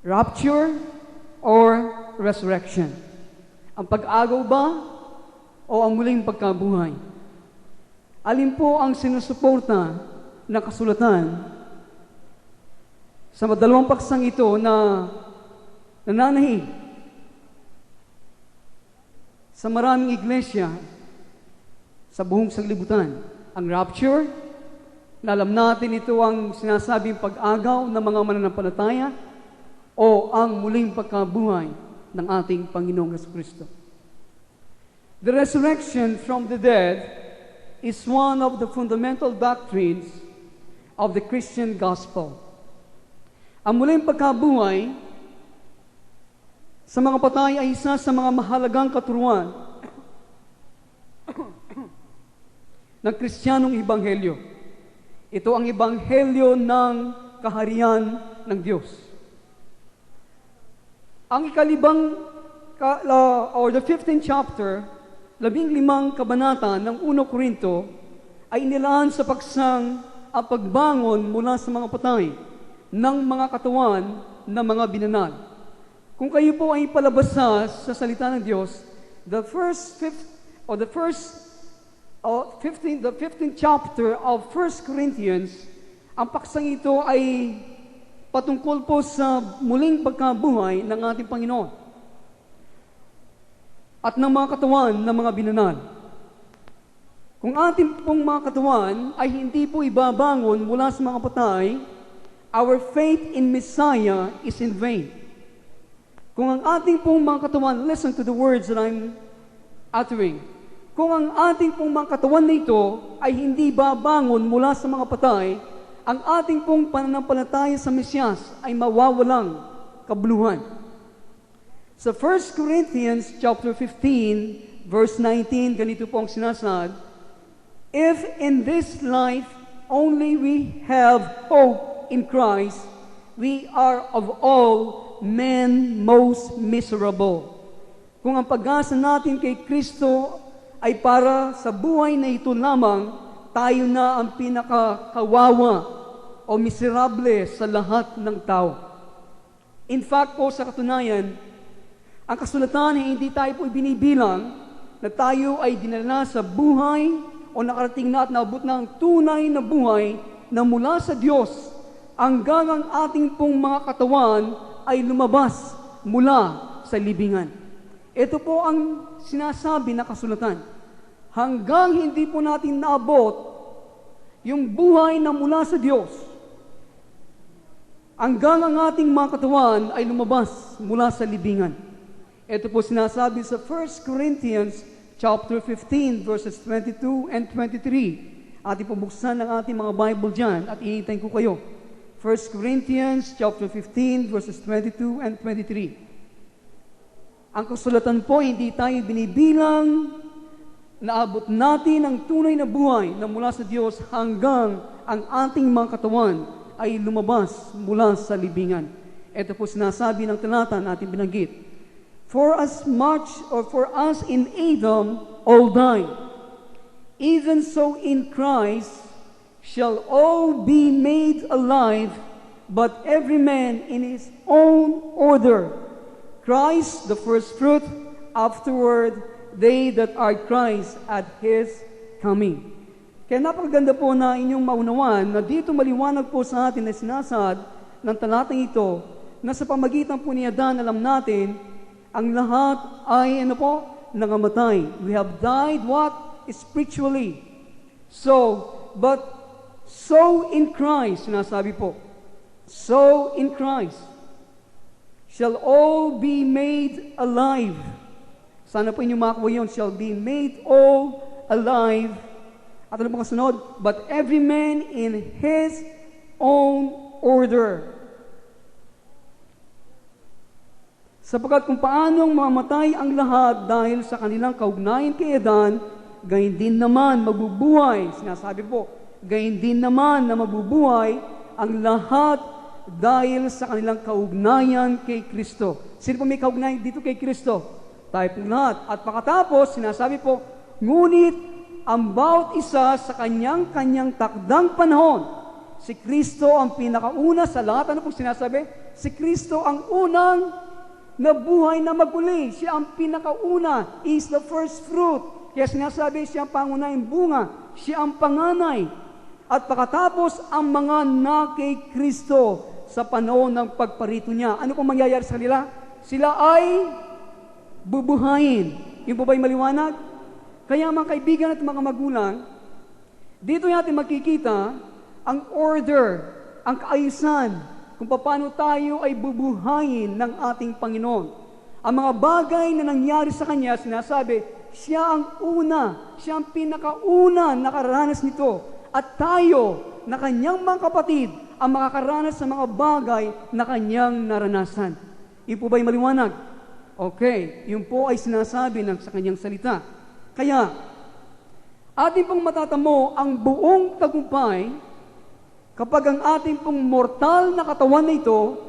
Rapture or resurrection? Ang pag-agaw ba o ang muling pagkabuhay? Alin po ang sinusuporta ng kasulatan sa dalawang paksang ito na nananahig sa maraming iglesia sa buong sanglibutan? Ang rapture, na alam natin ito ang sinasabing pag-agaw ng mga mananampalataya, o ang muling pagkabuhay ng ating Panginoong Jesucristo. The resurrection from the dead is one of the fundamental doctrines of the Christian gospel. Ang muling pagkabuhay sa mga patay ay isa sa mga mahalagang katuruan ng Kristiyanong Ebanghelyo. Ito ang Ebanghelyo ng kaharian ng Diyos. Ang the 15th chapter, 15 kabanata ng 1 Korinto, ay inilaan sa paksang ang pagbangon mula sa mga patay ng mga katawan ng mga binanal. Kung kayo po ay palabasa sa salita ng Diyos, the 15th chapter of 1 Corinthians, ang paksang ito ay patungkol po sa muling pagkabuhay ng ating Panginoon at ng mga katawan ng mga binanal. Kung ating pong mga katawan ay hindi po ibabangon mula sa mga patay, our faith in Messiah is in vain. Kung ang ating pong mga katawan, listen to the words that I'm uttering. Kung ang ating pong mga katawan na ito ay hindi babangon mula sa mga patay, ang ating pong pananampalataya sa Mesiyas ay mawawalang kabuluhan. Sa 1 Corinthians chapter 15, verse 19, ganito po ang sinasad, if in this life only we have hope in Christ, we are of all men most miserable. Kung ang pag-asa natin kay Kristo ay para sa buhay na ito lamang, tayo na ang pinakakawawa o miserable sa lahat ng tao. In fact po, sa katunayan, ang kasulatan ay hindi tayo po binibilang na tayo ay dinala sa buhay o nakarating na at naabot ng tunay na buhay na mula sa Diyos hanggang ang ating pong mga katawan ay lumabas mula sa libingan. Ito po ang sinasabi na kasulatan. Hanggang hindi po natin naabot yung buhay na mula sa Diyos, hanggang ang ating mga katawan ay lumabas mula sa libingan. Ito po sinasabi sa 1 Corinthians chapter 15 verses 22 and 23. Ating po buksan ang ating mga Bible dyan at ihintayin ko kayo. 1 Corinthians chapter 15 verses 22 and 23. Ang kasulatan po, hindi tayo binibilang naabot natin ang tunay na buhay na mula sa Diyos hanggang ang ating mga katawan ay lumabas mula sa libingan. Ito po sinasabi ng talata na ating binanggit. For us in Adam all die, even so in Christ shall all be made alive, but every man in his own order. Christ the first fruit, afterward they that are Christ at His coming. Kaya napakaganda po na inyong maunawan na dito maliwanag po sa atin na sinasad ng talatang ito na sa pamagitan po ni Adan, alam natin, ang lahat ay nangamatay. We have died what? Spiritually. But so in Christ, sinasabi po, so in Christ shall all be made alive. Sana po inyong makakuha yun, shall be made all alive. At ano pong kasunod? But every man in his own order. Sapagkat kung paanong mamatay ang lahat dahil sa kanilang kaugnayan kay Adan, gayon din naman mabubuhay. Sinasabi po, gayon din naman na mabubuhay ang lahat dahil sa kanilang kaugnayan kay Kristo. Sino po may kaugnayan dito kay Kristo? Tayo pong lahat. At pakatapos, sinasabi po, ngunit ang bawat isa sa kanyang takdang panahon, Si Kristo ang pinakauna sa lahat. Ano pong sinasabi? Si Kristo ang unang nabuhay na maguli. Siya ang pinakauna. He is the first fruit. Kaya sinasabi, siya ang pangunahing bunga. Siya ang panganay. At pagkatapos ang mga na kay Kristo sa panahon ng pagparito niya. Ano pong mangyayari sa kanila? Sila ay bubuhayin. Yung po ba'y maliwanag? Kaya mga kaibigan at mga magulang, dito natin makikita ang order, ang kaayusan, kung paano tayo ay bubuhayin ng ating Panginoon. Ang mga bagay na nangyari sa Kanya, sinasabi, siya ang una, siya ang pinakauna nakaranas nito. At tayo, na Kanyang mga kapatid, ang makakaranas sa mga bagay na Kanyang naranasan. Yun po ba'y maliwanag? Okay, yun po ay sinasabi sa Kanyang salita. Kaya, ating pong matatamo ang buong tagumpay kapag ang ating pong mortal na katawan na ito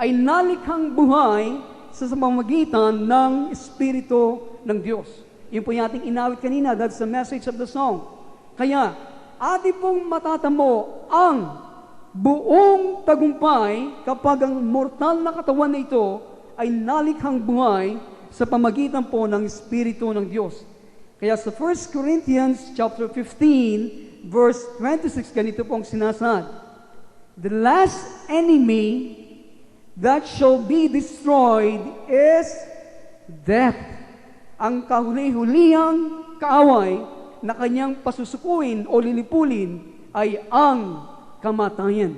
ay nalikhang buhay sa pamamagitan ng Espiritu ng Diyos. Yun po yung ating inawit kanina, that's the message of the song. Kaya, ating pong matatamo ang buong tagumpay kapag ang mortal na katawan na ito ay nalikhang buhay sa pamagitan po ng Espiritu ng Diyos. Kaya sa 1 Corinthians chapter 15, verse 26, ganito pong sinasad, the last enemy that shall be destroyed is death. Ang kahuli-hulihang kaaway na kanyang pasusukuin o lilipulin ay ang kamatayan.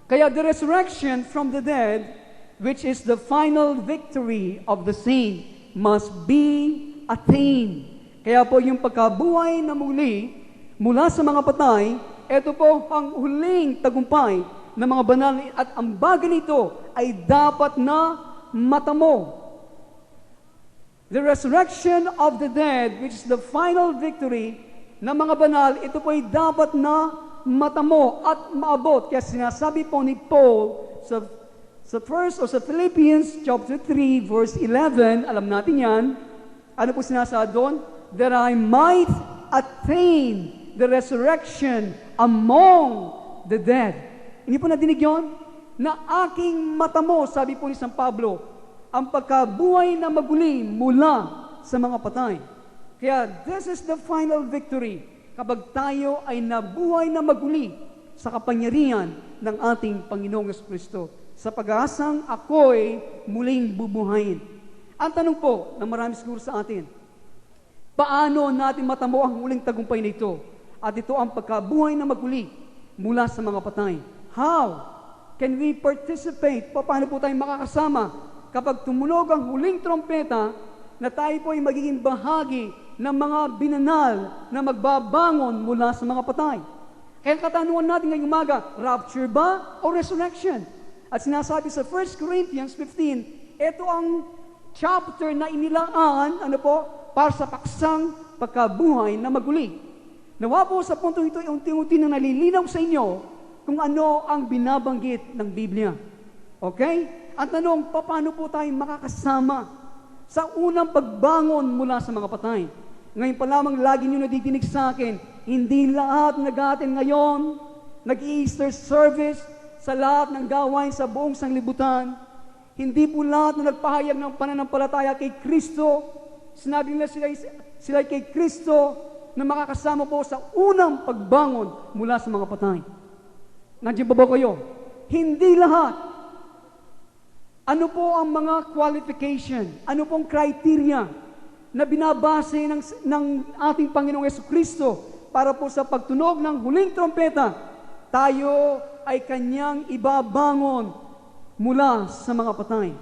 Kaya the resurrection from the dead, which is the final victory of the saint, must be attained. Kaya po yung pagkabuhay na muli mula sa mga patay, ito po ang huling tagumpay ng mga banal at ang bagay nito ay dapat na matamo. The resurrection of the dead, which is the final victory ng mga banal, ito po ay dapat na matamo at maabot. Kaya sinasabi po ni Paul sa first o sa Philippians chapter 3 verse 11, alam natin yan, ano po sinasabi doon? That I might attain the resurrection among the dead. Hindi po nadinig yun? Na aking matamo, sabi po ni San Pablo, ang pagkabuhay na maguli mula sa mga patay. Kaya this is the final victory kapag tayo ay nabuhay na maguli sa kapangyarihan ng ating Panginoong Kristo. Sa pag-asang ako'y muling bubuhayin. Ang tanong po na marami siguro sa atin, paano natin matamo ang huling tagumpay na ito? At ito ang pagkabuhay na maguli mula sa mga patay. How can we participate? Paano po tayo makakasama kapag tumunog ang huling trompeta na tayo po ay magiging bahagi ng mga binanal na magbabangon mula sa mga patay? Kaya katanungan natin ngayong umaga, rapture ba o resurrection? At sinasabi sa 1 Corinthians 15, ito ang chapter na inilaan, para sa paksang pagkabuhay na maguli. Nawa po sa puntong ito, unti-unti na nalilinaw sa inyo kung ano ang binabanggit ng Biblia. Okay? Ang tanong, paano po tayo makakasama sa unang pagbangon mula sa mga patay? Ngayon pa lamang lagi nyo nadidinig sa akin, hindi lahat nag-aaten ngayon, nag-Easter service sa lahat ng gawain sa buong sanglibutan. Hindi po lahat na nagpahayag ng pananampalataya kay Kristo. Sinabi nila sila kay Kristo na makakasama po sa unang pagbangon mula sa mga patay. Nandiyan ba kayo? Hindi lahat. Ano po ang mga qualification? Ano pong criteria na binabase ng ating Panginoong Jesucristo para po sa pagtunog ng huling trompeta, tayo ay Kanyang ibabangon mula sa mga patay.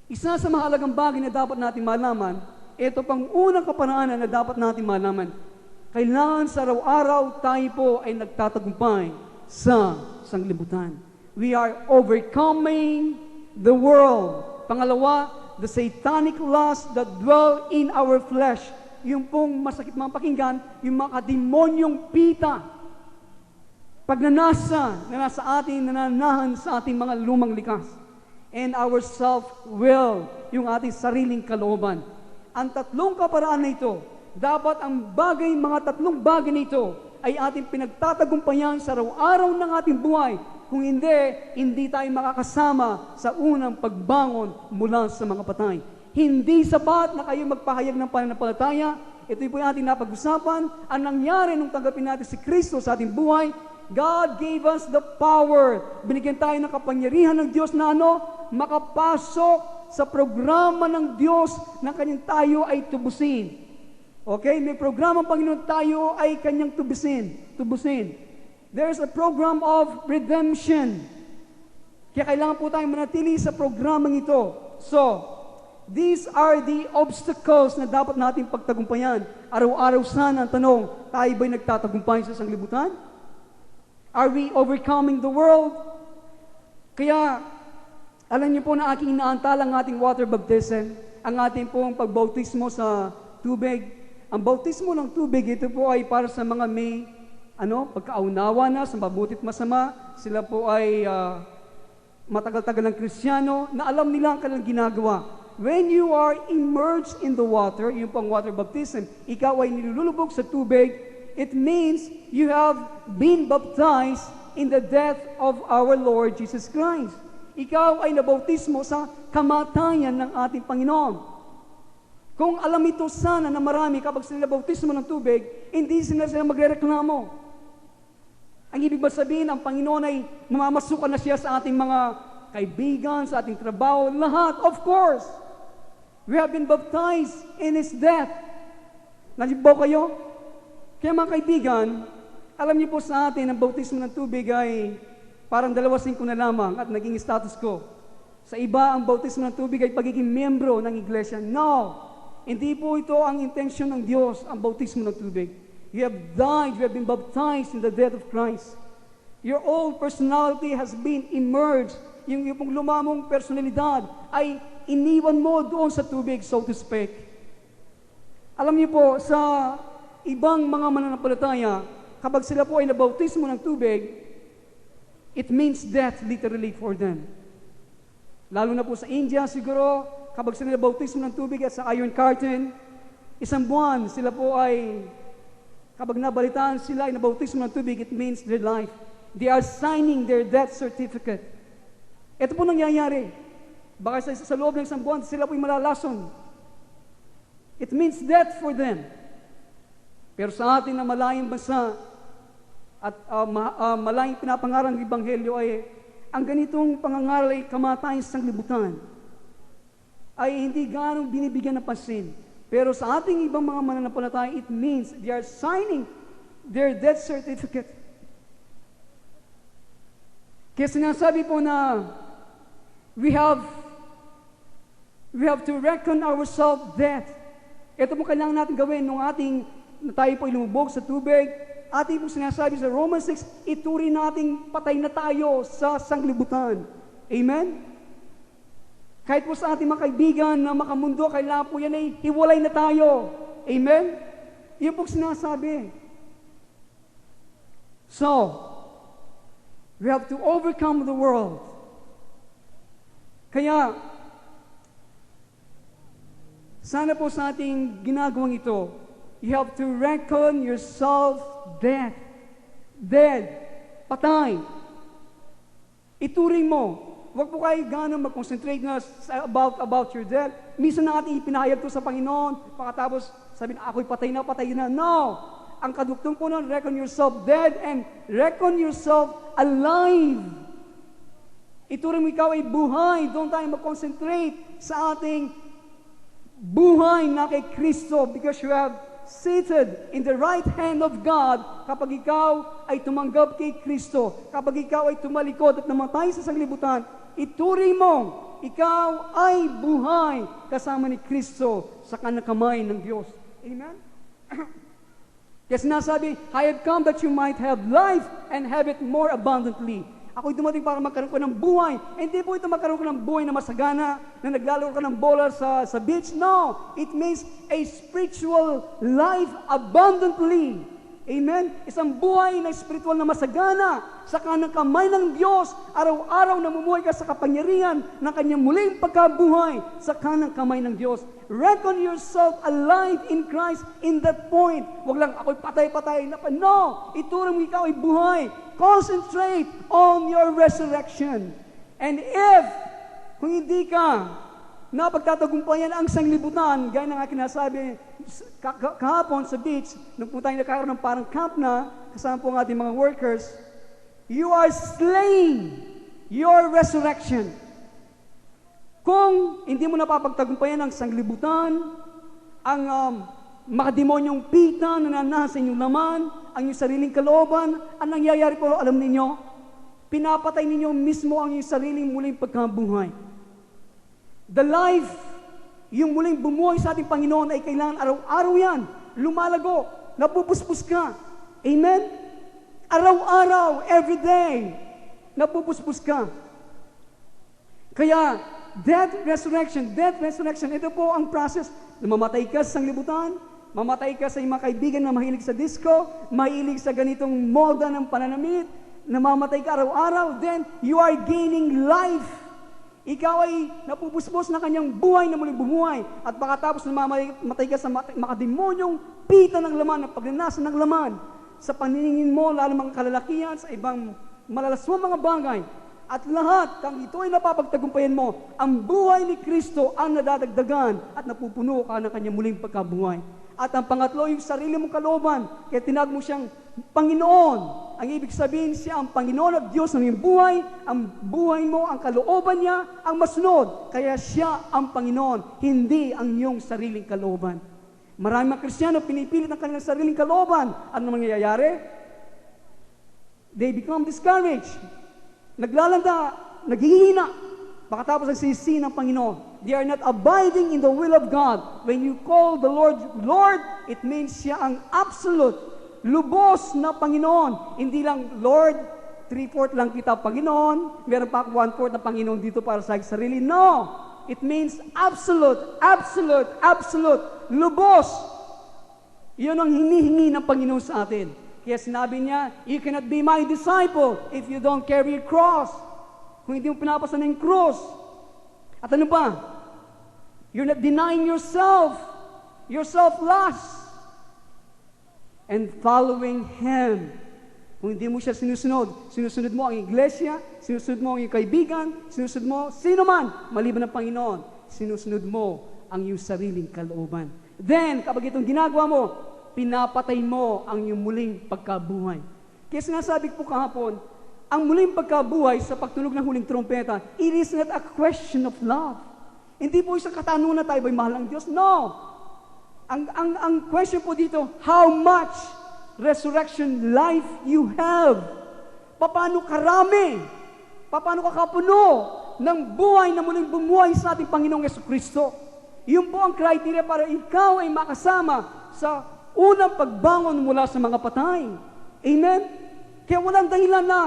Isa sa mahalagang bagay na dapat natin malaman, ito pang unang kapanaanan na dapat natin malaman. Kailangan sa araw-araw tayo po ay nagtatagumpay sa sanglibutan. We are overcoming the world. Pangalawa, the satanic lust that dwell in our flesh. Yung pong masakit mga pakinggan, yung mga demonyong pita. Pagnanasa na nasa atin, nananahan sa ating mga lumang likas. And our self-will, yung ating sariling kalooban. Ang tatlong kaparaan na ito, dapat ang mga tatlong bagay na ito ay ating pinagtatagumpayan sa araw-araw ng ating buhay. Kung hindi tayo makakasama sa unang pagbangon mula sa mga patay. Hindi sapat na kayo magpahayag ng pananampalataya. Ito po yung ating napag-usapan. Ang nangyari nung tanggapin natin si Kristo sa ating buhay, God gave us the power. Binigyan tayo ng kapangyarihan ng Diyos na makapasok sa programa ng Diyos na kanyang tayo ay tubusin. Okay? May programa ng Panginoon, tayo ay kanyang tubusin. There's a program of redemption. Kaya kailangan po tayong manatili sa programang ito. So, these are the obstacles na dapat nating pagtagumpayan. Araw-araw sana ang tanong, tayo ba'y nagtatagumpay sa sanglibutan? Are we overcoming the world? Kaya, alam niyo po na aking inaantala ang ating water baptism, ang ating pong pagbautismo sa tubig. Ang bautismo ng tubig, ito po ay para sa mga may pagkaunawa na sa mabutit masama. Sila po ay matagal-tagal ng Kristiyano na alam nila ang kanilang ginagawa. When you are immersed in the water, yung pang water baptism, ikaw ay nilulubog sa tubig, it means you have been baptized in the death of our Lord Jesus Christ. Ikaw ay nabautismo sa kamatayan ng ating Panginoon. Kung alam ito sana na marami kapag sila bautismo ng tubig, hindi sila magrereklamo. Ang ibig ba sabihin, ang Panginoon ay mamamasukan na siya sa ating mga kaibigan, sa ating trabaho, lahat. Of course, we have been baptized in His death. Nalibaw kayo? Kaya mga kaibigan, alam niyo po sa atin, ang bautismo ng tubig ay parang 2.5 na lamang at naging status quo. Sa iba, ang bautismo ng tubig ay pagiging miyembro ng iglesia. No! Hindi po ito ang intensyon ng Diyos, ang bautismo ng tubig. You have died, you have been baptized in the death of Christ. Your old personality has been immersed. Yung pong lumamong personalidad ay iniwan mo doon sa tubig, so to speak. Alam niyo po, sa ibang mga mananampalataya, kapag sila po ay nabautismo ng tubig, it means death literally for them. Lalo na po sa India siguro, kapag sila nabautismo ng tubig at sa Iron Curtain, 1 buwan sila po ay, kapag nabalitaan sila ay nabautismo ng tubig, it means their life. They are signing their death certificate. Ito po nangyayari. Baka sa loob ng 1 buwan, sila po ay malalason. It means death for them. Pero sa atin na malayang bansa at malayang pinapangaral ng Ebanghelyo ay ang ganitong pangangaral ay kamatayan sa sanglibutan ay hindi ganong binibigyan ng pansin. Pero sa ating ibang mga mananampalataya, it means they are signing their death certificate. Kaya sinasabi po na we have to reckon ourselves dead. Ito po kailangan natin gawin nung na tayo po ilumubog sa tubig. Ating po sinasabi sa Romans 6, ituri nating patay na tayo sa sanglibutan. Amen? Kahit po sa ating mga kaibigan na makamundo, kailangan po yan ay hiwalay na tayo. Amen? Yun po sinasabi. So, we have to overcome the world. Kaya, sana po sa ating ginagawang ito, you have to reckon yourself dead. Dead. Patay. Ituring mo. Huwag po kayo gano'n mag-concentrate na about your death. Minsan na ating ipinahayag to sa Panginoon. Pagkatapos sabihin, ako'y patay na. No! Ang kaduktong po nun, reckon yourself dead and reckon yourself alive. Ituring mo ikaw ay buhay. Doon tayo mag-concentrate sa ating buhay na kay Kristo because you have seated in the right hand of God kapag ikaw ay tumanggap kay Kristo, kapag ikaw ay tumalikod at namatay sa sanglibutan, ituring mo, ikaw ay buhay kasama ni Kristo sa kanang kamay ng Diyos. Amen? Kaya sinasabi, I have come that you might have life and have it more abundantly. Ako'y dumating para magkaroon ko ng buhay. Hindi po ito magkaroon ko ng buhay na masagana, na naglalaro ka ng bola sa beach. No! It means a spiritual life abundantly. Amen? Isang buhay na spiritual na masagana sa kanang kamay ng Diyos. Araw-araw namumuhay ka sa kapangyarihan ng kanyang muling pagkabuhay sa kanang kamay ng Diyos. Reckon yourself alive in Christ in that point. Huwag lang ako'y patay-patay. No! Iturang mo ikaw ay buhay. Concentrate on your resurrection. And if, kung hindi ka napagtatagumpayan ang sanglibutan, gaya ng aking nasabi kahapon sa beach, nung po tayo nagkakaroon ng parang camp na, kasama po ang ating mga workers, you are slaying your resurrection. Kung hindi mo napapagtagumpayan ang sanglibutan, ang makademonyong pita na nasa inyong laman, ang iyong sariling kalooban, ang nangyayari po, alam ninyo, pinapatay ninyo mismo ang iyong sariling muling pagkabuhay. The life, yung muling bumuhay sa ating Panginoon ay kailangan araw-araw yan. Lumalago, napupuspos ka. Amen? Araw-araw, everyday, napupuspos ka. Kaya, death, resurrection, ito po ang process. Mamatay ka sa sanglibutan, mamatay ka sa mga kaibigan na mahilig sa disco, mahilig sa ganitong moda ng pananamit, namamatay ka araw-araw, then you are gaining life. Ikaw ay napupuspos na kanyang buhay na muling bumuhay. At pagkatapos na mamatay ka sa makademonyong pita ng laman, ng pagnanasa ng laman, sa paniningin mo, lalo mga kalalakihan, sa ibang malalaswang mga bagay. At lahat, kung ito ay napapagtagumpayan mo, ang buhay ni Kristo ang nadadagdagan at napupuno ka ng kanyang muling pagkabuhay. At ang pangatlo, yung sarili mong kalooban, kaya tinawag mo siyang Panginoon. Ang ibig sabihin, siya ang Panginoon at Diyos ng iyong buhay, ang buhay mo, ang kalooban niya, ang masunod. Kaya siya ang Panginoon, hindi ang iyong sariling kalooban. Maraming mga Kristiyano pinipilit ang kanilang sariling kalooban. Ano mangyayari? They become discouraged. Naglalanda, naghihina. Pagkatapos ang sisi ng Panginoon. They are not abiding in the will of God. When you call the Lord, Lord, it means siya ang absolute, lubos na Panginoon. Hindi lang, Lord, 3/4 lang kita Panginoon, meron pa ako 1/4 na Panginoon dito para sa sarili. No! It means absolute, absolute, absolute, lubos. Yun ang hinihingi ng Panginoon sa atin. Kaya sinabi niya, you cannot be my disciple if you don't carry a cross. Kung hindi mo pinapasan ng cross. At ano ba? You're not denying yourself, your self-lust, and following Him. Kung hindi mo siya sinusunod mo ang iglesia, sinusunod mo ang iyong kaibigan, sinusunod mo sino man, maliban ng Panginoon, sinusunod mo ang iyong sariling kalooban. Then, kapag itong ginagawa mo, pinapatay mo ang iyong muling pagkabuhay. Kaya sinasabi ko kahapon, ang muling pagkabuhay sa pagtunog ng huling trompeta, it is not a question of love. Hindi po isang katanungan na tayo ba'y mahal ng Diyos? No! Ang question po dito, how much resurrection life you have? Paano karami? Paano kakapuno ng buhay na muling bumuhay sa ating Panginoong Jesucristo? Yun po ang criteria para ikaw ay makasama sa unang pagbangon mula sa mga patay. Amen? Kaya walang dahilan na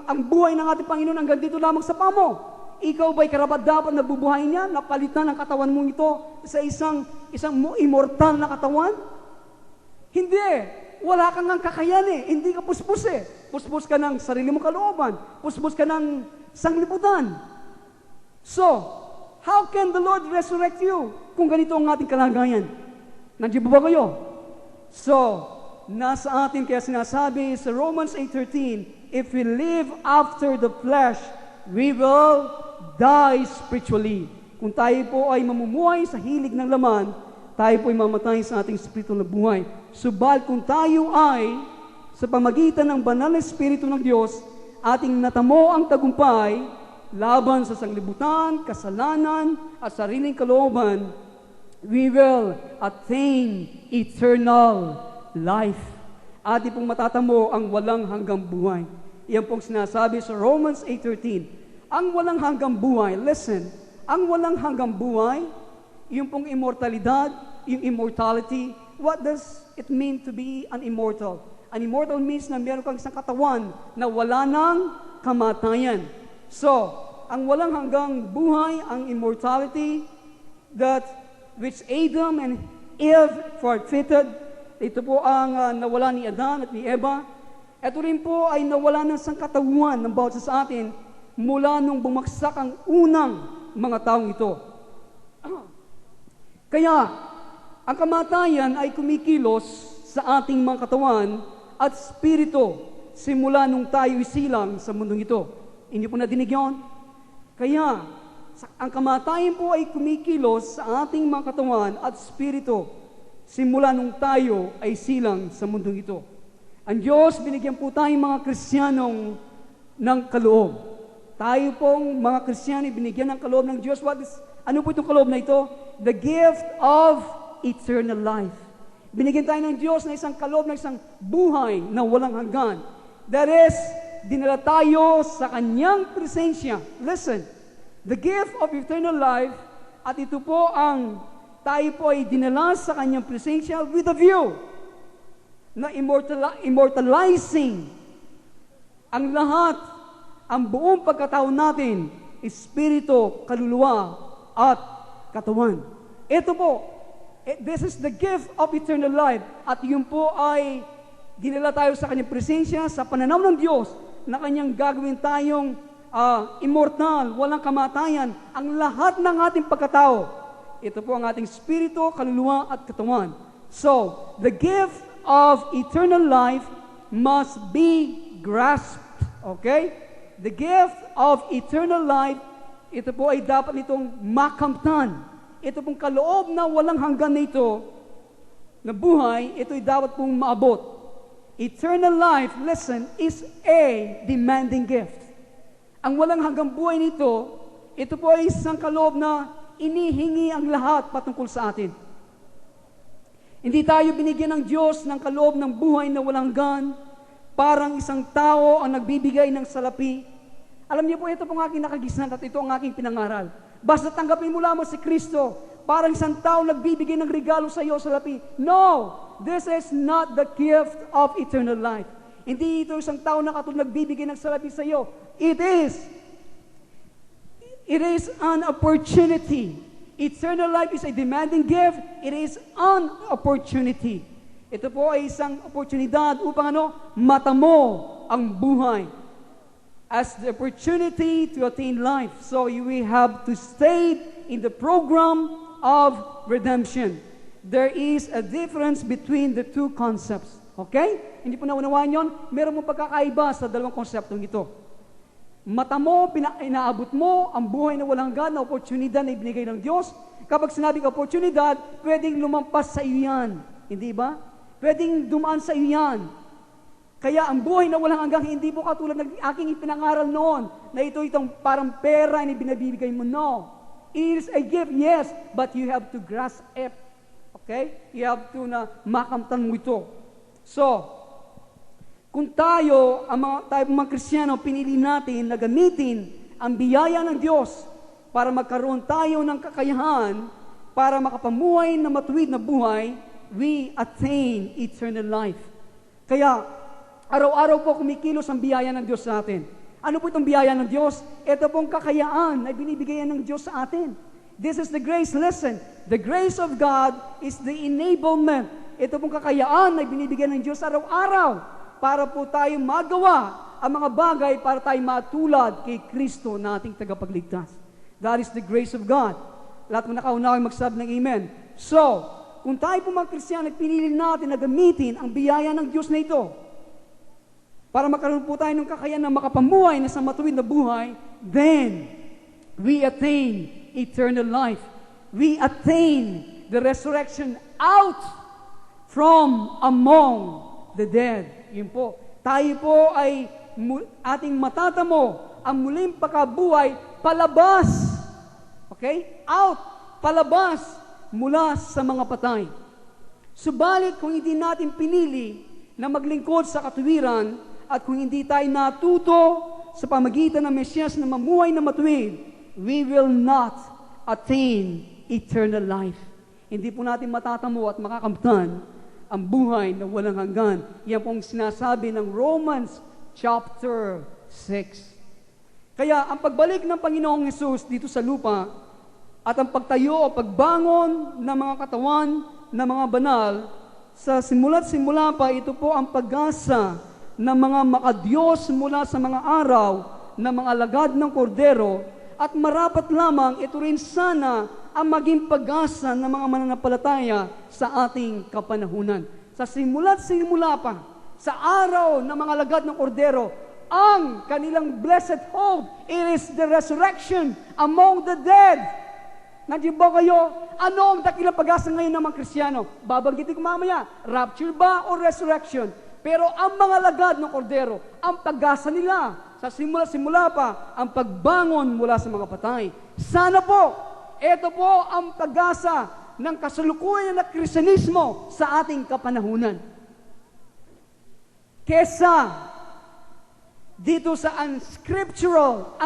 ang buhay ng ating Panginoon hanggang dito lamang sa pamo. Ikaw ba'y karapat-dapat na bubuhayin niya, napalitan ang katawan mong ito sa isang immortal na katawan? Hindi. Wala kang ang kakayan Hindi ka puspos Puspos ka ng sarili mong kalooban. Puspos ka ng sanglibutan. So, how can the Lord resurrect you kung ganito ang ating kalagayan? Nandiyan ba kayo? So, nasa atin kaya sinasabi sa Romans 8:13, if we live after the flesh, we will die spiritually. Kung tayo po ay mamumuhay sa hilig ng laman, tayo po ay mamatay sa ating spiritual na buhay. Subalit kung tayo ay sa pamagitan ng banal na Espiritu ng Diyos, ating natamo ang tagumpay laban sa sanglibutan, kasalanan, at sariling kalooban, we will attain eternal life. Ating pong matatamo ang walang hanggang buhay. Iyan pong sinasabi sa Romans 8:13. Ang walang hanggang buhay, listen, ang walang hanggang buhay, yung pong immortalidad, yung immortality, what does it mean to be an immortal? An immortal means na meron kang isang katawan na wala ng kamatayan. So, ang walang hanggang buhay, ang immortality, that which Adam and Eve forfeited, ito po ang nawala ni Adan at ni Eva. Ito rin po ay nawala ng sangkatawan ng bawat isa sa atin mula nung bumagsak ang unang mga taong ito. Kaya, ang kamatayan ay kumikilos sa ating mga katawan at spirito simula nung tayo isilang sa mundong ito. Hindi po nadinig yun? Kaya, ang kamatayan po ay kumikilos sa ating mga katawan at spirito simula nung tayo ay silang sa mundong ito. Ang Diyos, binigyan po tayong mga Kristiyanong ng kaloob. Tayo pong mga Kristiyano, binigyan ng kaloob ng Diyos. Ano po itong kaloob na ito? The gift of eternal life. Binigyan tayo ng Diyos na isang kaloob, na isang buhay na walang hanggan. That is, dinala tayo sa Kanyang presensya. Listen, the gift of eternal life, at ito po ang tayo po ay dinala sa Kanyang presensya with a view na immortalizing ang lahat, ang buong pagkatao natin, espiritu, kaluluwa, at katawan. Ito po, this is the gift of eternal life. At yun po ay dinala tayo sa Kanyang presensya, sa pananaw ng Diyos, na Kanyang gagawin tayong immortal, walang kamatayan, ang lahat ng ating pagkatao. Ito po ang ating spirito, kaluluwa, at katawan. So, the gift of eternal life must be grasped. Okay? The gift of eternal life, ito po ay dapat nitong makamtan. Ito pong kaloob na walang hanggan nito na buhay, ito ay dapat pong maabot. Eternal life, listen, is a demanding gift. Ang walang hanggang buhay nito, ito po ay isang kaloob na inihingi ang lahat patungkol sa atin. Hindi tayo binigyan ng Diyos ng kaloob ng buhay na walang hanggan, parang isang tao ang nagbibigay ng salapi. Alam niyo po, ito pong aking nakagisnan at ito ang aking pinangaral. Basta tanggapin mo lamang si Kristo, parang isang tao nagbibigay ng regalo sa iyo, salapi. No! This is not the gift of eternal life. Hindi ito isang tao na katulad nagbibigay ng salapi sa iyo. It is an opportunity. Eternal life is a demanding gift. It is an opportunity. Ito po ay isang oportunidad upang matamo ang buhay. As the opportunity to attain life. So we have to stay in the program of redemption. There is a difference between the two concepts. Okay? Hindi po naunawaan yun? Meron mong pagkakaiba sa dalawang konseptong ito. Mata mo, inaabot mo ang buhay na walang hanggan na oportunidad na ibinigay ng Diyos. Kapag sinabing oportunidad, pwedeng lumampas sa iyo yan. Hindi ba? Pwedeng dumaan sa iyo yan. Kaya ang buhay na walang hanggang, hindi po katulad ng aking ipinangaral noon, na itong parang pera na binabibigay mo. No. It is a gift, yes, but you have to grasp it. Okay? You have to makamtan mo ito. So, kung tayo mga Kristiyano, pinili natin na gamitin ang biyaya ng Diyos para magkaroon tayo ng kakayahan para makapamuhay na matuwid na buhay, we attain eternal life. Kaya, araw-araw po kumikilos ang biyaya ng Diyos sa atin. Ano po itong biyaya ng Diyos? Ito pong kakayaan na binibigay ng Diyos sa atin. This is the grace. Listen, the grace of God is the enablement. Ito pong kakayaan na binibigay ng Diyos araw-araw para po tayo magawa ang mga bagay para tayo matulad kay Kristo na ating tagapagligtas. That is the grace of God. Lahat mo nakaunawang magsabi ng amen. So, kung tayo po mga Kristiyano, pinili natin na gamitin ang biyaya ng Diyos na ito para magkaroon po tayo ng kakayahan na makapamuhay na sa matuwid na buhay, then we attain eternal life. We attain the resurrection out from among the dead. Yun po. Tayo po ay ating matatamo ang muling pagkabuhay palabas. Okay? Out. Palabas mula sa mga patay. Subalit kung hindi natin pinili na maglingkod sa katuwiran at kung hindi tayo natuto sa pamagitan ng Mesiyas na mamuhay na matuwid, we will not attain eternal life. Hindi po natin matatamo at makakamtan ang buhay na walang hanggan. Yan pong sinasabi ng Romans chapter 6. Kaya ang pagbalik ng Panginoong Hesus dito sa lupa at ang pagtayo o pagbangon ng mga katawan ng mga banal sa simula pa, ito po ang pag-asa ng mga makadiyos mula sa mga araw ng mga alagad ng kordero, at marapat lamang ito rin sana ang maging pag-asa ng mga mananampalataya sa ating kapanahunan. Sa simula pa, sa araw ng mga alagad ng kordero, ang kanilang blessed hope, it is the resurrection among the dead. Nandiyan ba kayo? Ano ang dakilang pag-asa ngayon ng mga Kristiyano? Babanggitin ko mamaya, rapture ba o resurrection? Pero ang mga alagad ng kordero, ang pag-asa nila, sa simula pa, ang pagbangon mula sa mga patay. Sana po, ito po ang pag-asa ng kasalukuyan na Kristiyanismo sa ating kapanahunan. Kesa dito sa unscriptural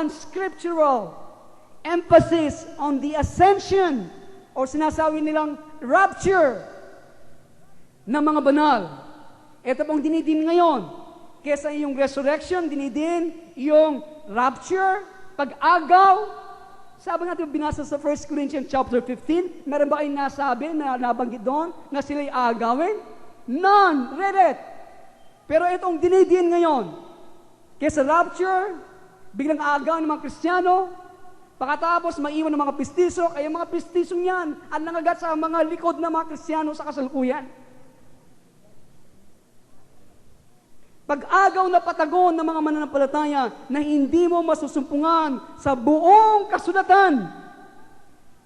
emphasis on the ascension o sinasabi nilang rapture ng mga banal. Ito pong dinidin ngayon. Kesa yung resurrection, dinidin yung rapture, pag-agaw. Sabi nga ito binasa sa 1 Corinthians chapter 15, meron ba kayong nasabi na nabanggit doon na sila'y agawin? None! Read it! Pero itong dinidin ngayon, kesa rapture, biglang agaw ng mga Kristiyano, pagkatapos maiwan ng mga pistiso, kaya mga pistisong yan ang nangagat sa mga likod ng mga Kristiyano sa kasalukuyan. Pag-agaw na patagon ng mga mananampalataya na hindi mo masusumpungan sa buong kasulatan.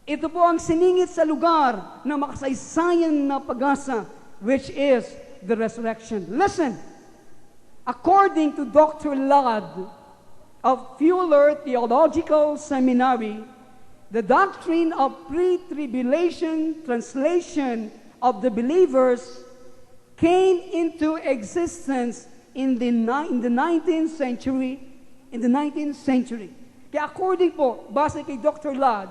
Ito po ang siningit sa lugar ng makasaysayan na pag-asa, which is the resurrection. Listen, according to Dr. Ladd of Fuller Theological Seminary, the doctrine of pre-tribulation translation of the believers came into existence in the 19th century. Kaya according po, base kay Dr. Ladd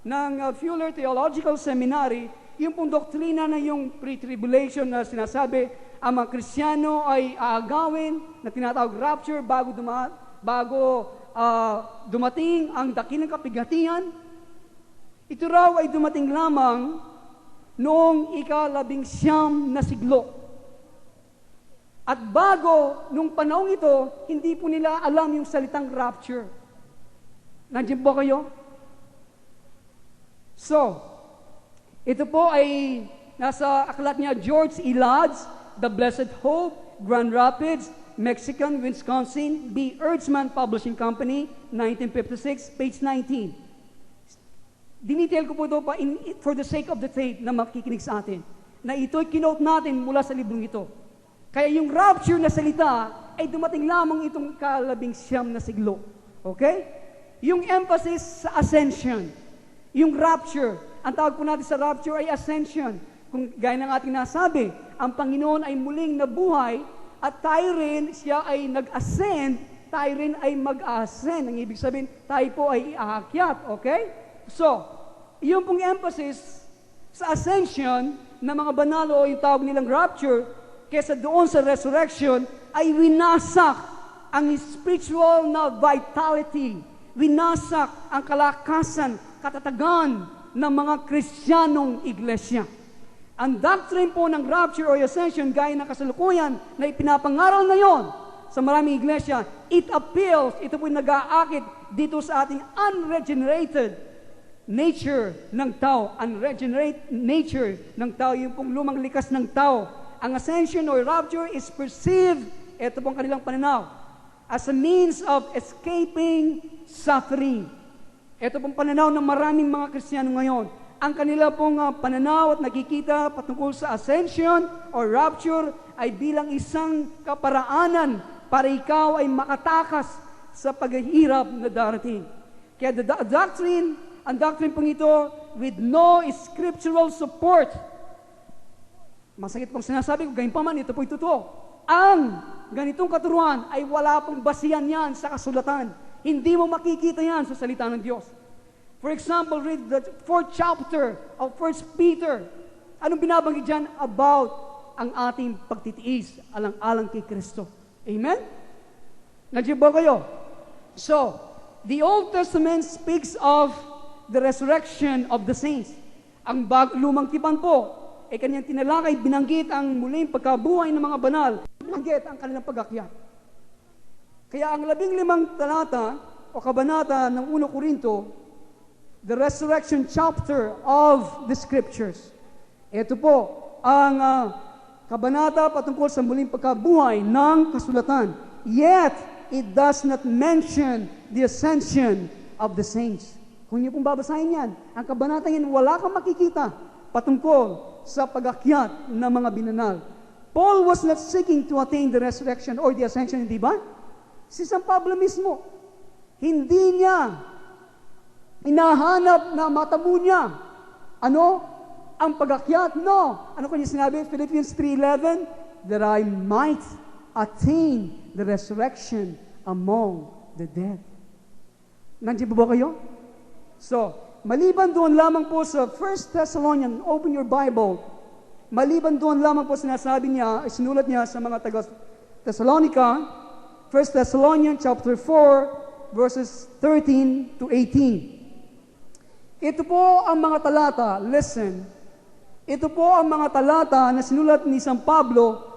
ng Fuller Theological Seminary, yung pong doktrina na yung pre-tribulation na sinasabi, ang mga Kristiyano ay aagawin na tinatawag rapture bago dumating ang dakilang kapigatian. Ito raw ay dumating lamang noong ika-19 na siglo. At bago, nung panahon ito, hindi po nila alam yung salitang rapture. Nandiyan po kayo? So, ito po ay nasa aklat niya, George E. Ladd's The Blessed Hope, Grand Rapids, Mexican, Wisconsin, B. Erzman Publishing Company, 1956, page 19. Dinetail ko po ito for the sake of the tape na makikinig sa atin, na ito'y kinote natin mula sa librong ito. Kaya yung rapture na salita ay dumating lamang itong ika-19 na siglo. Okay? Yung emphasis sa ascension. Yung rapture. Ang tawag po natin sa rapture ay ascension. Kung gaya ng ating nasabi, ang Panginoon ay muling nabuhay at tayo rin, siya ay nag-ascend, tayo rin ay mag-ascend. Ang ibig sabihin, tayo po ay aakyat. Okay? So, yung pong emphasis sa ascension ng mga banal o yung tawag nilang rapture, kesa doon sa resurrection, ay winasak ang spiritual na vitality, winasak ang kalakasan, katatagan ng mga Kristiyanong iglesia. Ang doctrine po ng rapture o ascension, gaya ng kasalukuyan na ipinapangaral ngayon sa maraming iglesia, it appeals, ito po nag-aakit dito sa ating unregenerated nature ng tao, unregenerate nature ng tao, yung pong lumang likas ng tao. Ang ascension or rapture is perceived, ito pong kanilang pananaw, as a means of escaping suffering. Ito pong pananaw ng maraming mga Kristiyano ngayon. Ang kanila pong pananaw at nakikita patungkol sa ascension or rapture ay bilang isang kaparaanan para ikaw ay makatakas sa paghihirap na darating. Kaya ang doctrine pong ito with no scriptural support. Masakit pong sinasabi ko, gayon pa man, ito po'y totoo. Ang ganitong katuruan ay wala pong basihan yan sa kasulatan. Hindi mo makikita yan sa salita ng Diyos. For example, read the 4th chapter of 1 Peter. Anong binabanggit dyan? About ang ating pagtitiis alang-alang kay Kristo. Amen? Nandiyan ba kayo? So, the Old Testament speaks of the resurrection of the saints. Ang lumang tipan po, ay kanyang tinalakay, binanggit ang muling pagkabuhay ng mga banal, binanggit ang kanilang pag-akyat. Kaya ang 15 talata o kabanata ng 1 Korinto, the resurrection chapter of the scriptures. Ito po ang kabanata patungkol sa muling pagkabuhay ng kasulatan. Yet, it does not mention the ascension of the saints. Kung niyo pong babasahin yan, ang kabanata yan, wala kang makikita patungkol sa pag-akyat ng mga binanal. Paul was not seeking to attain the resurrection or the ascension, hindi ba? Si San Pablo mismo, hindi niya hinahanap na matamo niya. Ano? Ang pag-akyat? No. Ano kanya sinabi? Philippians 3:11, that I might attain the resurrection among the dead. Nandiyan po ba kayo? So, maliban doon lamang po sa 1 Thessalonians, open your Bible, maliban doon lamang po sinasabi niya, sinulat niya sa mga taga-Thessalonica, 1 Thessalonians chapter 4, verses 13 to 18. Ito po ang mga talata, listen, ito po ang mga talata na sinulat ni San Pablo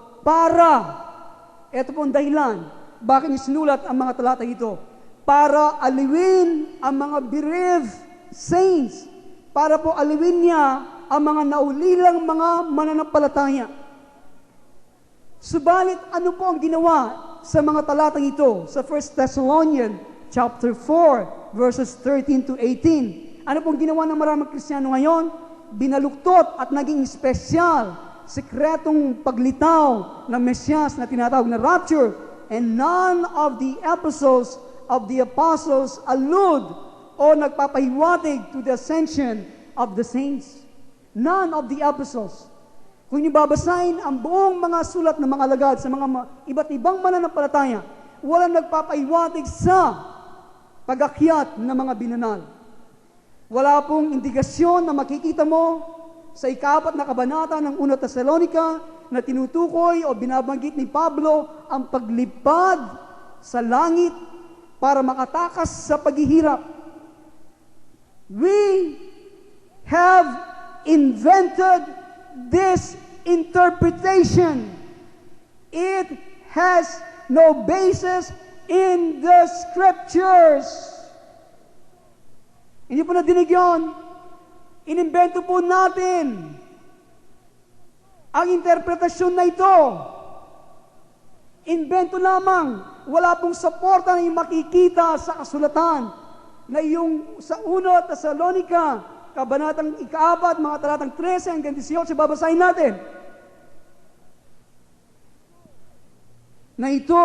ito po ang dahilan, bakit niya sinulat ang mga talata ito? Para aliwin ang mga bereaved saints, para po aliwin niya ang mga naulilang mga mananampalataya. Subalit, ano po ang ginawa sa mga talatang ito sa 1 Thessalonians chapter 4 verses 13 to 18? Ano pong ginawa ng maraming Kristiyano ngayon? Binaluktot at naging espesyal, sekretong paglitaw ng Mesyas na tinatawag na rapture, and none of the epistles of the apostles allude o nagpapahiwatig to the ascension of the saints. None of the epistles. Kung niyo babasahin ang buong mga sulat ng mga alagad sa mga iba't ibang mananampalataya, walang nagpapahiwatig sa pag-akyat ng mga binanal. Wala pong indikasyon na makikita mo sa ika-4 na kabanata ng 1 Thessalonica na tinutukoy o binabanggit ni Pablo ang paglipad sa langit para makatakas sa paghihirap. We have invented this interpretation. It has no basis in the scriptures. Hindi po nadinig yun. Inimbento po natin ang interpretasyon na ito. Invento lamang. Wala pong suporta na yung makikita sa kasulatan na yung sa 1 Thessalonica, kabanatang 4, mga talatang 13 hanggang 18, babasahin natin. Na ito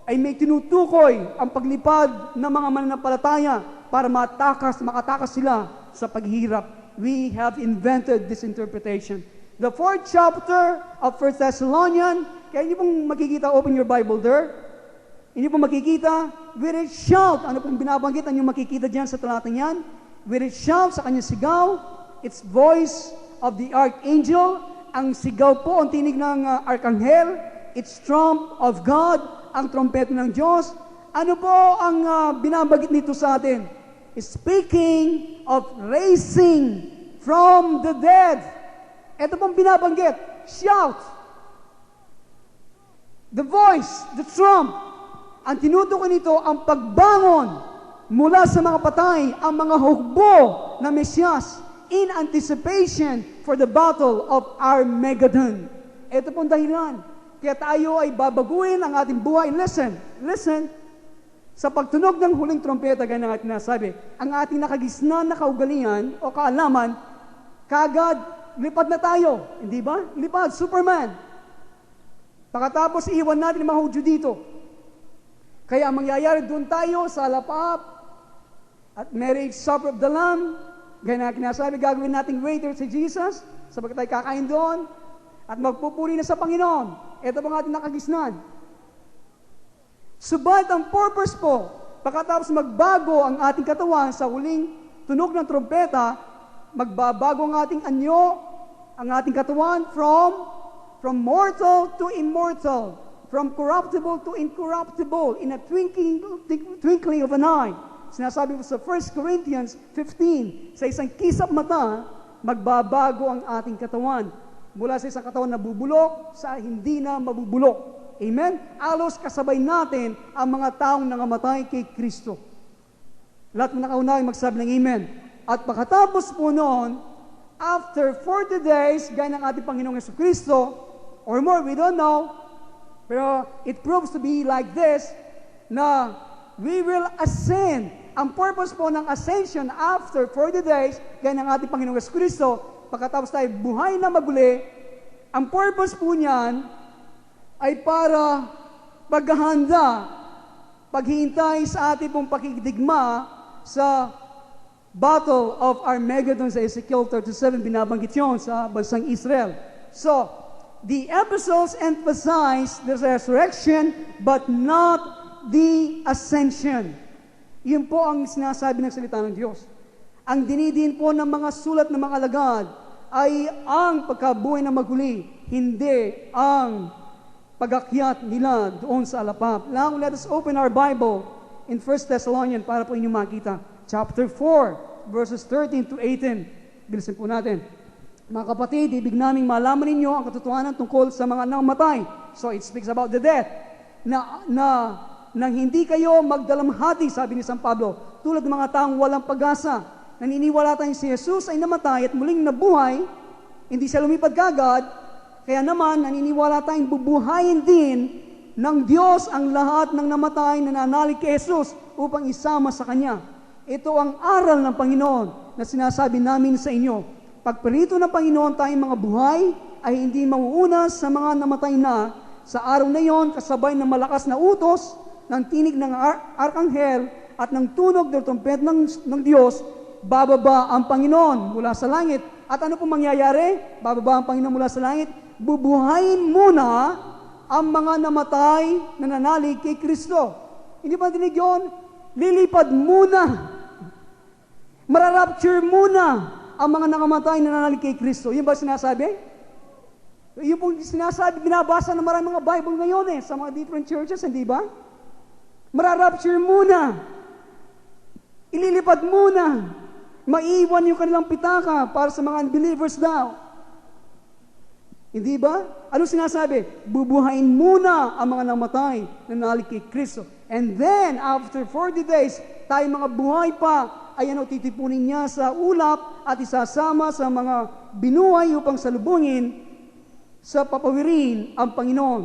ay may tinutukoy ang paglipad ng mga mananampalataya para makatakas sila sa paghihirap. We have invented this interpretation. The 4th chapter of 1 Thessalonians, kaya niyo pong makikita, open your Bible there. Hindi pong makikita, with a shout. Ano pong binabanggit ang inyong makikita dyan sa talatang yan? With a shout sa kanyang sigaw, it's voice of the archangel. Ang sigaw po, ang tinig ng arkanghel. It's trump of God, ang trompeta ng Diyos. Ano po ang binabanggit nito sa atin? Speaking of raising from the dead. Ito pong binabanggit. Shout. The voice, the trump. Ang tinutukoy nito, ang pagbangon mula sa mga patay, ang mga hukbo na Mesyas in anticipation for the battle of Armageddon. Ito pong dahilan. Kaya tayo ay babaguhin ang ating buhay. Listen. Sa pagtunog ng huling trompeta, ganyan ang ating nasabi, ang ating nakagisnan na kaugalian o kaalaman, kagad, lipad na tayo. Hindi ba? Lipad, Superman. Pagkatapos, iwan natin ang mga Hudyo dito. Kaya ang mangyayari, doon tayo sa lapap at marriage supper of the Lamb. Ganyan ang kinasabi, gagawin nating waiter si Jesus sapagkat tayo kakain doon at magpupuri na sa Panginoon. Ito pang ating nakagisnan. Subalit ang purpose po, pagkatapos magbago ang ating katawan sa huling tunog ng trompeta, magbabago ang ating anyo, ang ating katawan from mortal to immortal, from corruptible to incorruptible, in a twinkling of an eye. Sinasabi po sa 1 Corinthians 15, sa isang kisap mata, magbabago ang ating katawan. Mula sa isang katawan na bubulok, sa hindi na mabubulok. Amen? Alos kasabay natin ang mga taong nangamatay kay Kristo. Lahat ng nakaunay magsabi ng amen. At pagkatapos po noon, after 40 days, gaya ng ating Panginoong Jesucristo, or more, we don't know, pero it proves to be like this, na we will ascend. Ang purpose po ng ascension after 40 days, gaya ng ating Panginoong Jesucristo, pagkatapos tayo buhay na maguli, ang purpose po niyan ay para paghahanda, paghihintay sa ating pong pakikidigma sa Battle of Armageddon sa Ezekiel 37, binabanggit yun sa bansang Israel. So, the episodes emphasize the resurrection but not the ascension. Yun po ang sinasabi ng salita ng Diyos. Ang dinidin po ng mga sulat ng mga alagad ay ang pagkabuhay na maguli, hindi ang pag-akyat nila doon sa alapap. Now, let us open our Bible in 1 Thessalonians para po inyong makita. Chapter 4, verses 13 to 18. Bilisin po natin. Mga kapatid, ibig naming malaman ninyo ang katotohanan tungkol sa mga namatay. So, it speaks about the death. Nang hindi kayo magdalamhati, sabi ni San Pablo, tulad ng mga taong walang pag-asa. Naniniwala tayong si Jesus ay namatay at muling nabuhay, hindi siya lumipad kagad, kaya naman naniniwala tayong bubuhayin din ng Diyos ang lahat ng namatay na nanalig kay Jesus upang isama sa Kanya. Ito ang aral ng Panginoon na sinasabi namin sa inyo. Pagparito ng Panginoon tayong mga buhay ay hindi mauuna sa mga namatay na. Sa araw na yon, kasabay ng malakas na utos, ng tinig ng arkanghel at ng tunog ng trumpet ng Diyos, bababa ang Panginoon mula sa langit. At ano pong mangyayari? Bababa ang Panginoon mula sa langit. Bubuhayin muna ang mga namatay na nanalig kay Kristo. Hindi ba dinig yun? Lilipad muna. Mararapture muna ang mga nakamatay na nanalig kay Kristo. Yun ba sinasabi? Yun pong sinasabi, binabasa ng maraming mga Bible ngayon sa mga different churches, hindi ba? Mararapture muna. Ililipad muna. Maiiwan yung kanilang pitaka para sa mga unbelievers daw. Hindi ba? Ano sinasabi? Bubuhayin muna ang mga namatay na nanalig kay Kristo. And then, after 40 days, tayo mga buhay pa, ay titipunin niya sa ulap at isasama sa mga binuhay upang salubungin sa papawirin ang Panginoon.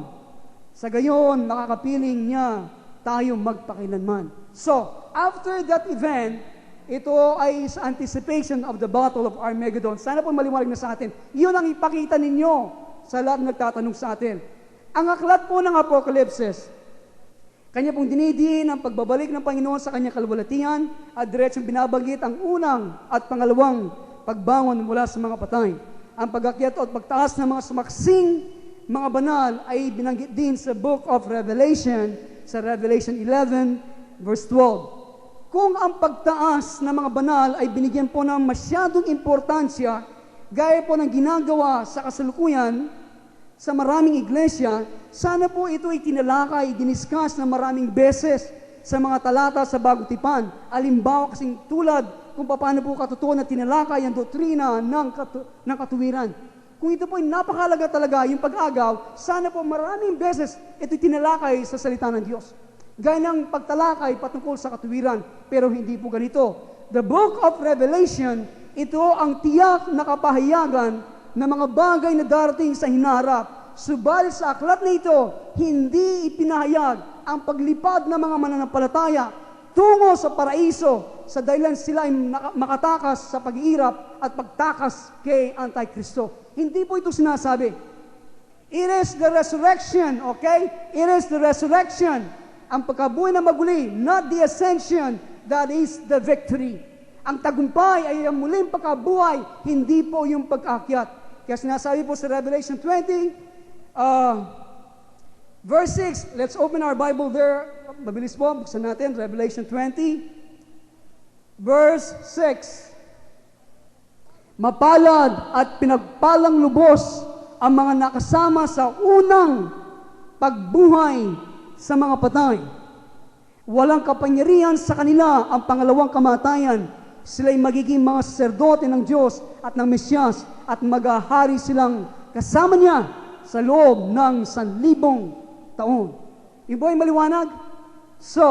Sa gayon, makakapiling niya tayo magpakilanman. So, after that event, ito ay sa anticipation of the Battle of Armageddon. Sana po maliwanag na sa atin. Yun ang ipakita ninyo sa lahat ng nagtatanong sa atin. Ang aklat po ng Apokalipsis, kanya pong dinidin ang pagbabalik ng Panginoon sa kanyang kalwalatian at diretsong binabanggit ang unang at pangalawang pagbangon mula sa mga patay. Ang pag-akyat at pagtaas ng mga sumaksing mga banal ay binanggit din sa Book of Revelation, sa Revelation 11, verse 12. Kung ang pagtaas ng mga banal ay binigyan po ng masyadong importansya, gaya po ng ginagawa sa kasalukuyan sa maraming iglesia, sana po ito ay tinalakay, diniscuss na maraming beses sa mga talata sa Bagong Tipan. Alimbawa kasing tulad kung paano po katutuan na tinalakay ang doktrina ng katuwiran. Kung ito po ay napakalaga talaga yung pag-agaw, sana po maraming beses ito tinalakay sa salita ng Diyos. Gaya ng pagtalakay patungkol sa katuwiran, pero hindi po ganito. The Book of Revelation, ito ang tiyak na kapahayagan ng mga bagay na darating sa hinaharap. Subalit sa aklat na ito, hindi ipinahayag ang paglipad ng mga mananampalataya tungo sa paraiso sa dahilan sila ay makatakas sa pag-iirap at pagtakas kay Antikristo. Hindi po ito sinasabi. It is the resurrection, okay? It is the resurrection. Ang pagkabuhay na maguli, not the ascension, that is the victory. Ang tagumpay ay ang muling pagkabuhay, hindi po yung pag-akyat. Kaya sinasabi po sa Revelation 20, verse 6, let's open our Bible there. Mabilis po, buksan natin, Revelation 20, verse 6. Mapalad at pinagpalang lubos ang mga nakasama sa unang pagbuhay sa mga patay. Walang kapangyarihan sa kanila ang pangalawang kamatayan. sila'y magiging mga saserdote ng Diyos at ng Mesyas at maghahari silang kasama niya sa loob ng 1,000 taon. Yung po ay maliwanag? So,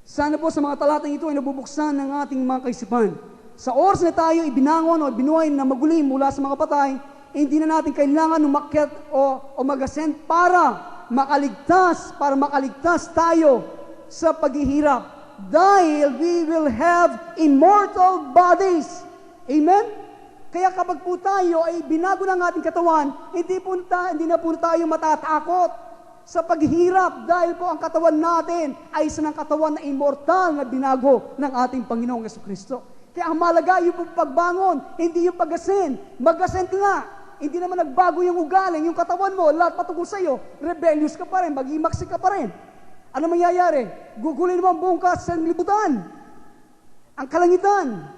sana po sa mga talatang ito ay nabubuksan ng ating mga kaisipan. Sa oras na tayo ibinangon o binuhay na maguli mula sa mga patay, hindi na natin kailangan umakyat o mag-ascend para makaligtas tayo sa paghihirap. Dahil we will have immortal bodies. Amen? Kaya kapag po tayo ay binago ng ating katawan, hindi na po tayo matatakot sa paghihirap dahil po ang katawan natin ay isa ng katawan na immortal na binago ng ating Panginoong Jesucristo. Kaya ang malaga yung pagbangon, hindi yung pag-ascend. Mag-ascend ka nga. Hindi naman nagbago yung ugaling, yung katawan mo, lahat patungkol sa iyo, rebellious ka pa rin, mag-imaksi ka pa rin. Ano mangyayari? Gugulin mo ang buong libutan, ang kalangitan,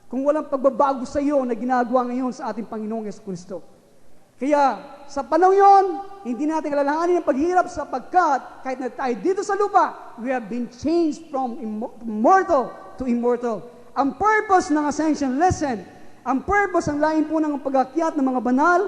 kung walang pagbabago sa iyo na ginagawa ngayon sa ating Panginoong Jesucristo. Kaya sa panahon yon, hindi natin alalahanin ang paghirap sapagkat kahit na tayo dito sa lupa, we have been changed from mortal to immortal. Ang purpose ng Ascension Lesson, ang purpose, ang lain po ng pag-akyat ng mga banal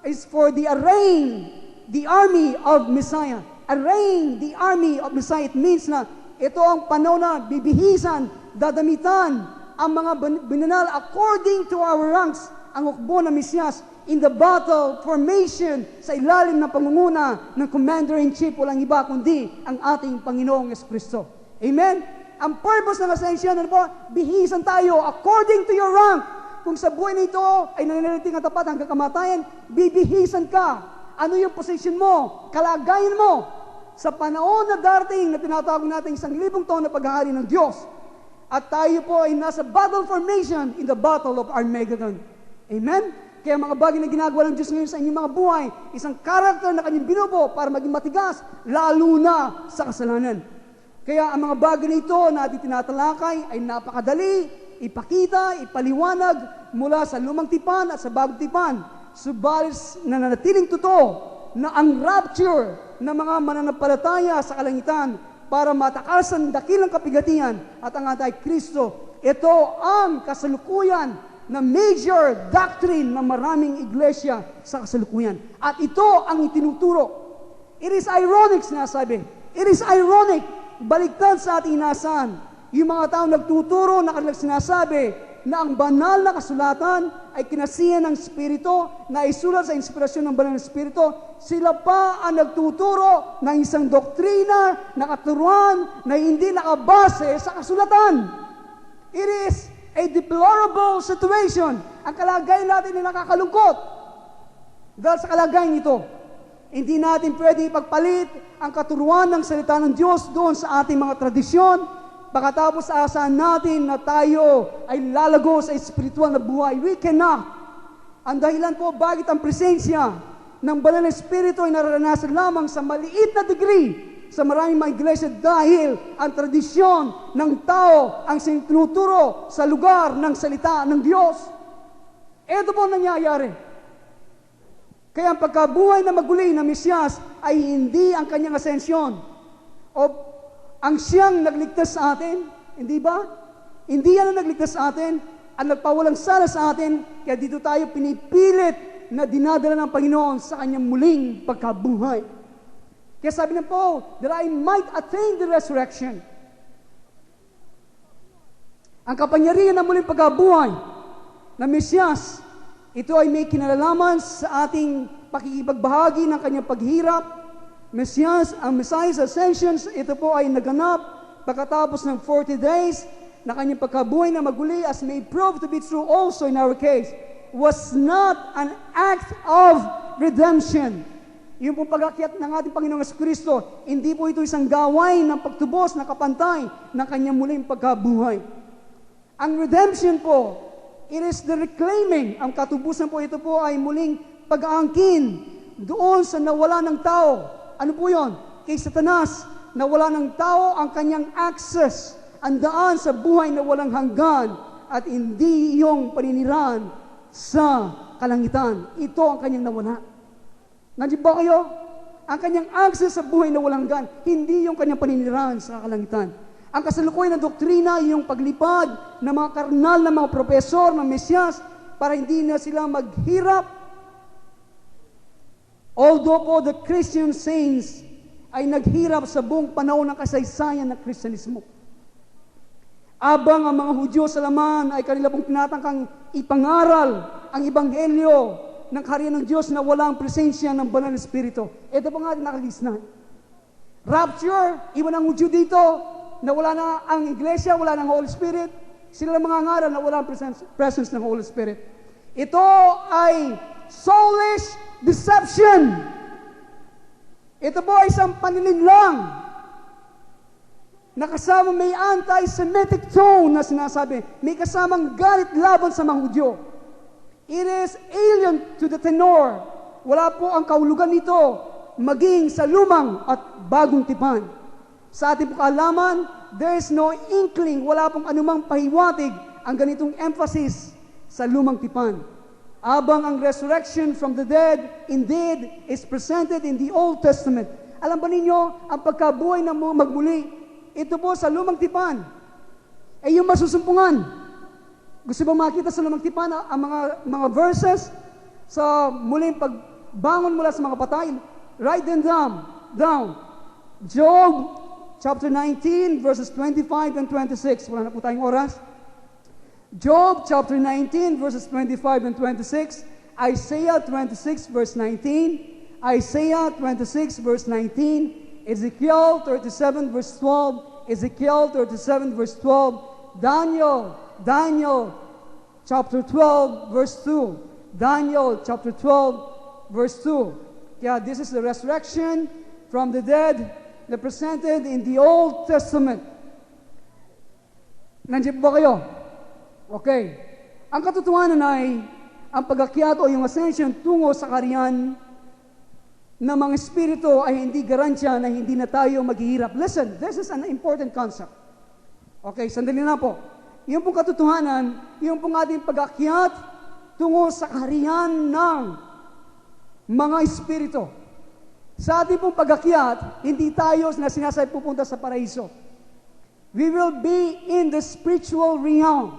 is for the army of Messiah. Arraign the army of Messiah. It means na ito ang panahon na bibihisan, dadamitan ang mga binanal according to our ranks, ang hukbo ng Mesiyas in the battle formation sa ilalim ng pangunguna ng Commander-in-Chief, walang iba kundi ang ating Panginoong Jesucristo. Amen? Ang purpose ng Ascension, ano po? Bihisan tayo according to your rank. Kung sa buhay na ito ay nananaliting ang tapat hanggang kamatayan, bibihisan ka. Ano yung position mo? Kalagayan mo sa panahon na darating na tinatawag natin 1,000 taon na paghahari ng Diyos. At tayo po ay nasa battle formation in the battle of Armageddon. Amen? Kaya mga bagay na ginagawa ng Diyos ngayon sa inyong mga buhay, isang karakter na kanyang binubo para maging matigas, lalo na sa kasalanan. Kaya ang mga bagay na ito na ating tinatalakay ay napakadali, ipakita, ipaliwanag mula sa lumang tipan at sa bagong tipan. Subalit nananatiling totoo na ang rapture ng mga mananampalataya sa kalangitan para matakasan dakilang kapigatian at ang Antikristo. Ito ang kasalukuyan na major doctrine ng maraming iglesia sa kasalukuyan. At ito ang itinuturo. It is ironic, sinasabi. It is ironic. Baliktad sa ating inasahan. Yung mga taong nagtuturo na kanilang sinasabi na ang banal na kasulatan ay kinasihan ng Espiritu, na isulat sa inspirasyon ng banal na Espiritu, sila pa ang nagtuturo ng isang doktrina na katuruan na hindi nakabase sa kasulatan. It is a deplorable situation. Ang kalagayan natin ay nakakalungkot. Dahil sa kalagayan ito, hindi natin pwede ipagpalit ang katuruan ng salita ng Diyos doon sa ating mga tradisyon. Pagkatapos aasahan natin na tayo ay lalago sa espiritual na buhay. We cannot. Ang dahilan po bakit ang presensya ng banal na Espiritu ay nararanasan lamang sa maliit na degree sa maraming mga iglesia dahil ang tradisyon ng tao ang sinuturo sa lugar ng salita ng Diyos. Ito po nangyayari. Kaya ang pagkabuhay na maguli ng Mesiyas ay hindi ang kanyang asensyon o ang siyang nagligtas sa atin, hindi ba? Hindi yan ang nagligtas sa atin, ang nagpawalang sala sa atin, kaya dito tayo pinipilit na dinadala ng Panginoon sa kanyang muling pagkabuhay. Kaya sabi ng Paul, that I might attain the resurrection. Ang kapangyarihan ng muling pagkabuhay ng Mesiyas, ito ay may kinalalaman sa ating pakikipagbahagi ng kanyang paghirap. Ang Messiah's Ascension, ito po ay naganap pagkatapos ng 40 days na kanyang pagkabuhay na maguli, as may prove to be true also in our case, was not an act of redemption. Yung pong pag-akyat ng ating Panginoong Jesucristo, hindi po ito isang gawain ng pagtubos na kapantay ng kanyang muling pagkabuhay. Ang redemption po, it is the reclaiming. Ang katubusan po ito po ay muling pag-aangkin doon sa nawala ng tao. Ano po yun? Kay Satanas, nawala ng tao ang kanyang access, ang daan sa buhay na walang hanggan at hindi yung paninirahan sa kalangitan. Ito ang kanyang nawala. Nandiyan ba kayo? Ang kanyang access sa buhay na walang hanggan, hindi yung kanyang paninirahan sa kalangitan. Ang kasalukuyan na doktrina, yung paglipad ng mga karnal na mga propesor ng Mesyas para hindi na sila maghirap. Although po the Christian saints ay naghirap sa buong panahon ng kasaysayan ng Kristyanismo. Abang ang mga Hudyo sa laman ay kanila pong tinatangkang ipangaral ang Ebanghelyo ng kaharian ng Diyos na walang presensya ng Banal na Espiritu. Ito po nga nakalisnan. Rapture, iwan ang Hudyo dito, na wala na ang Iglesia, wala na ang Holy Spirit. Sila lang mga ngaral na wala ang presence ng Holy Spirit. Ito ay soulish deception. Ito po ay isang panlilinlang na kasama may anti-Semitic tone na sinasabi, may kasamang galit laban sa mga Hudyo. It is alien to the tenor. Wala po ang kahulugan nito maging sa lumang at bagong tipan. Sa ating kaalaman, there is no inkling, wala pong anumang pahiwatig ang ganitong emphasis sa lumang tipan. Abang ang resurrection from the dead, indeed, is presented in the Old Testament. Alam ba ninyo, ang pagkabuhay ng mga magmuli, ito po sa lumang tipan, ay yung masusumpungan. Gusto ba makita sa lumang tipan ang mga verses sa muling pagbangon mula sa mga patay? Write them down. Job chapter 19 verses 25 and 26. Wala na po tayong oras. Job chapter 19 verses 25 and 26. Isaiah 26 verse 19. Isaiah 26 verse 19. Ezekiel 37 verse 12. Ezekiel 37 verse 12. Daniel chapter 12 verse 2. Daniel chapter 12 verse 2. Yeah, this is the resurrection from the dead represented in the Old Testament. Nandiyan ba kayo? Okay. Ang katotohanan ay ang pag-akyat o yung ascension tungo sa kaharian ng mga espiritu ay hindi garansya na hindi na tayo maghihirap. Listen, this is an important concept. Okay, sandali na po. Yung pong katotohanan, yung pong ating pag-akyat tungo sa kaharian ng mga espiritu. Sa ating pong pag-akyat, hindi tayo na sinasay pupunta sa paraiso. We will be in the spiritual realm.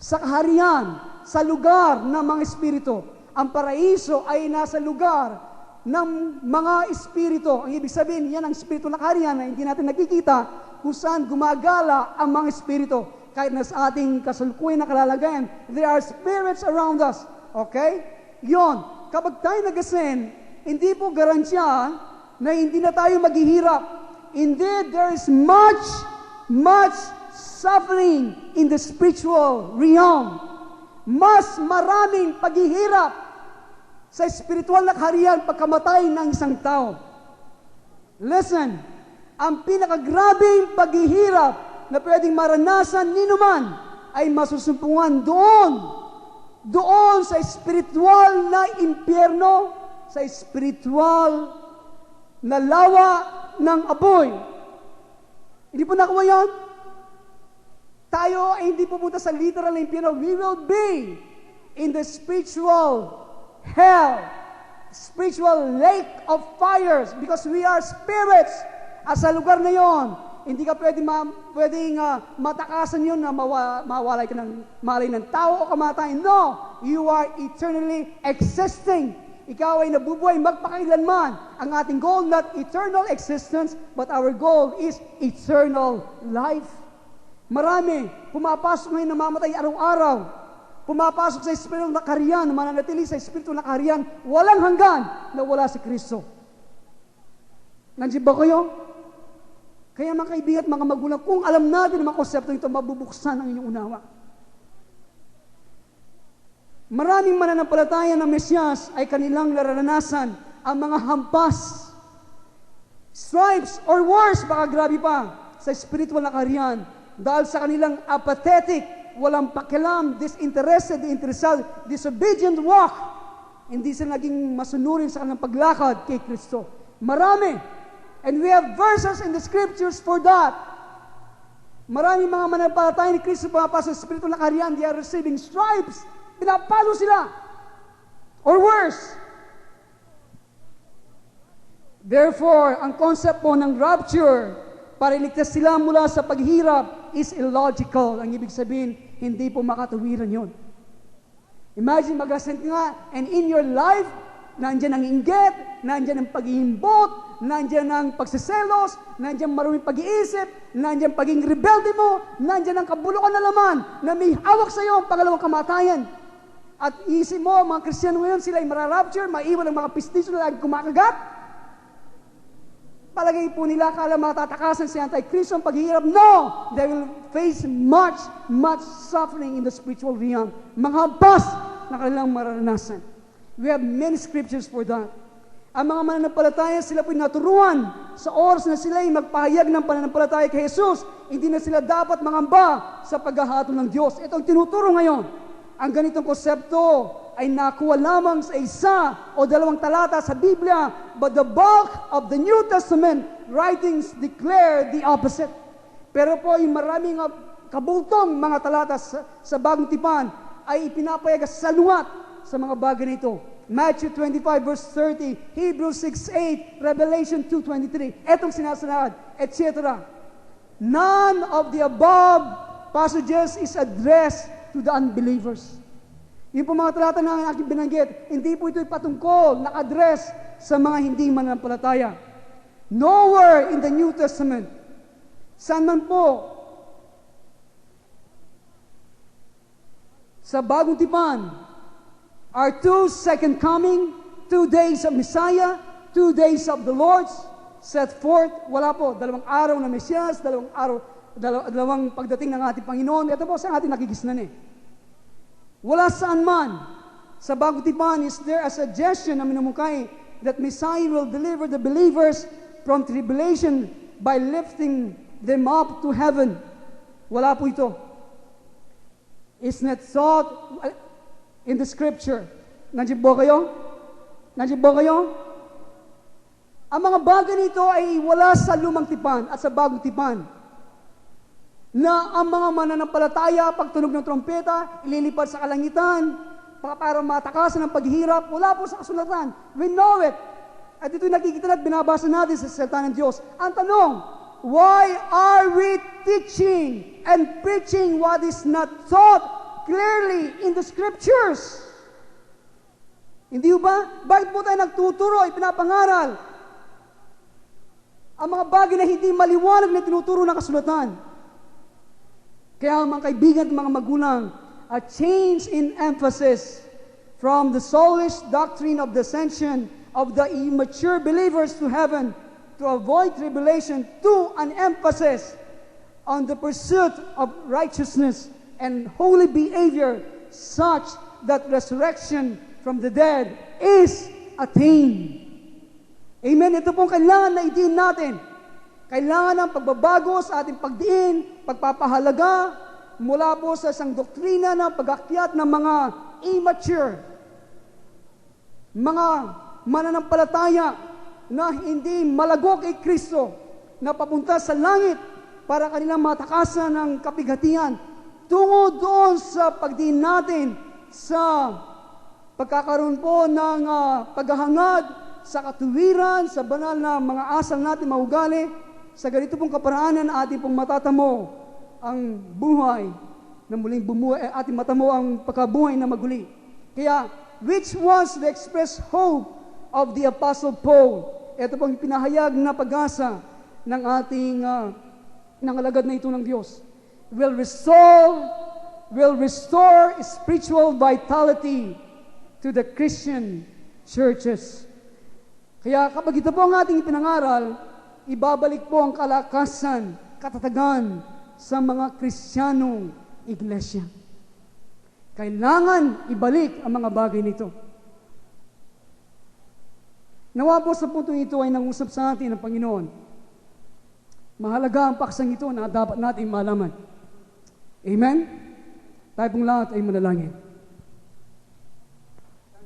Sa kaharian, sa lugar ng mga espiritu. Ang paraiso ay nasa lugar ng mga espiritu. Ang ibig sabihin, yan ang espiritu na kaharian na hindi natin nakikita kung saan gumagala ang mga espiritu. Kahit na sa ating kasalukuyan na kalalagayan, there are spirits around us. Okay? Yon. Kapag tayo nag-ascend, hindi po garansya na hindi na tayo maghihirap. Indeed, there is much suffering in the spiritual realm. Mas maraming paghihirap sa espiritual na kaharian pagkamatay ng isang tao. Listen, ang pinakagrabing paghihirap na pwedeng maranasan ninuman ay masusumpungan doon sa espiritual na impyerno, sa espiritual na lawa ng apoy. Hindi po nakuha yan? Tayo ay hindi pupunta sa literal na impyerno. We will be in the spiritual hell, spiritual lake of fires, because we are spirits. At sa lugar na yon, hindi ka pwedeng matakasan yun na mawalay ka ng malay ng tao o kamatayan. No! You are eternally existing. Ikaw ay nabubuhay magpakailanman. Ang ating goal, not eternal existence, but our goal is eternal life. Marami, pumapasok ngayon na mamatay araw-araw. Pumapasok sa espiritu na kaharian, mananatili sa espiritu na kaharian, walang hanggan na wala si Kristo. Nandiyan ba kayo? Kaya mga kaibigan at mga magulang, kung alam natin ang mga konsepto ito, mabubuksan ang inyong unawa. Maraming mananampalataya ng Mesyas ay kanilang nararanasan ang mga hampas, stripes, or worse, baka grabe pa, sa spiritual na kaharian dahil sa kanilang apathetic, walang pakialam, disinterested, disobedient walk. Hindi sila naging masunurin sa kanilang paglakad kay Kristo. Marami. And we have verses in the scriptures for that. Maraming mga mananampalataya ni Kristo pumapasok sa spiritual na kaharian, they are receiving stripes. Pinapalo sila. Or worse. Therefore, ang concept po ng rapture para iligtas sila mula sa paghirap is illogical. Ang ibig sabihin, hindi po makatuwiran yon. Imagine, mag-ascend nga, and in your life, nandyan ang inggit, nandyan ang pag-iimbot, nandyan ang pagsiselos, nandyan maruming pag-iisip, nandyan pagiging rebelde mo, nandyan ang kabulukan na laman na may hawak sa iyo ang pangalawang kamatayan. At isip mo, mga Kristiyano ngayon, sila ay mararapture, maiwan ang mga pistiso na lagi kumakagat. Palagay po nila, kala matatakasan si Antikristo ang paghihirap. No! They will face much suffering in the spiritual realm. Mga hampas na kanilang mararanasan. We have many scriptures for that. Ang mga mananampalataya, sila po'y naturuan sa oras na sila ay magpahayag ng pananampalataya kay Jesus. Hindi na sila dapat mangamba sa paghahatol ng Diyos. Ito ang tinuturo ngayon. Ang ganitong konsepto ay nakuha lamang sa isa o dalawang talata sa Biblia, but the bulk of the New Testament writings declare the opposite. Pero po, yung maraming kabultong mga talata sa Bagong Tipan ay ipinapayag sa saluhat sa mga bagay nito. Matthew 25 verse 30, Hebrews 6:8, Revelation 2:23. Etong sinasaad, etc. None of the above passages is addressed to the unbelievers. Yung po mga talata na aking binanggit, hindi po ito'y patungkol, naka-address sa mga hindi mananampalataya. Nowhere in the New Testament, saan man po, sa Bagong Tipan, are 2 second coming, 2 days of Messiah, 2 days of the Lord, set forth. Wala po, 2 araw na Mesiyas, 2 pagdating ng ating Panginoon. Ito po sa ating nakigisnan Wala saan man sa Bagong Tipan is there a suggestion na minumukay that Messiah will deliver the believers from tribulation by lifting them up to heaven. Wala po ito. It's not taught in the scripture. Nandiyan po kayo? Nandiyan po kayo? Ang mga bagay nito ay wala sa Lumang Tipan at sa Bagong Tipan. Na ang mga mananampalataya, pagtunog ng trompeta, ililipad sa kalangitan, para matakasan ang paghihirap, wala po sa kasulatan. We know it. At ito'y nakikita at binabasa natin sa salita ng Diyos. Ang tanong, why are we teaching and preaching what is not taught clearly in the scriptures? Hindi ba? Bakit po tayo nagtuturo, ipinapangaral ang mga bagay na hindi maliwanag na tinuturo ng kasulatan? Kaya mga kaibigan at mga magulang, a change in emphasis from the soulish doctrine of the ascension of the immature believers to heaven to avoid tribulation to an emphasis on the pursuit of righteousness and holy behavior such that resurrection from the dead is attained. Amen. Ito pong kailangan na idiin natin. Kailangan ng pagbabago sa ating pagdiin, pagpapahalaga mula po sa isang doktrina ng pag-akyat ng mga immature, mga mananampalataya na hindi malago kay Kristo, na papunta sa langit para kanilang matakasan ng kapighatian, tungo doon sa pagdiin natin sa pagkakaroon po ng paghahangad sa katuwiran, sa banal na mga asal natin maugali. Sa ganito pong kaparaanan, ating pong matatamo ang buhay na muling bumuhay, ating matamo ang pagkabuhay na maguli. Kaya, which was the express hope of the Apostle Paul? Ito pong pinahayag na pag-asa ng ating ng alagad na ito ng Diyos. Will restore spiritual vitality to the Christian churches. Kaya kapag ito po ang ating ipinangaral, ibabalik po ang kalakasan, katatagan sa mga Kristiyanong iglesia. Kailangan ibalik ang mga bagay nito. Nawa po sa puntong ito ay nangusap sa atin ng Panginoon. Mahalaga ang paksang ito na dapat natin malaman. Amen? Tayo pong lahat ay manalangin.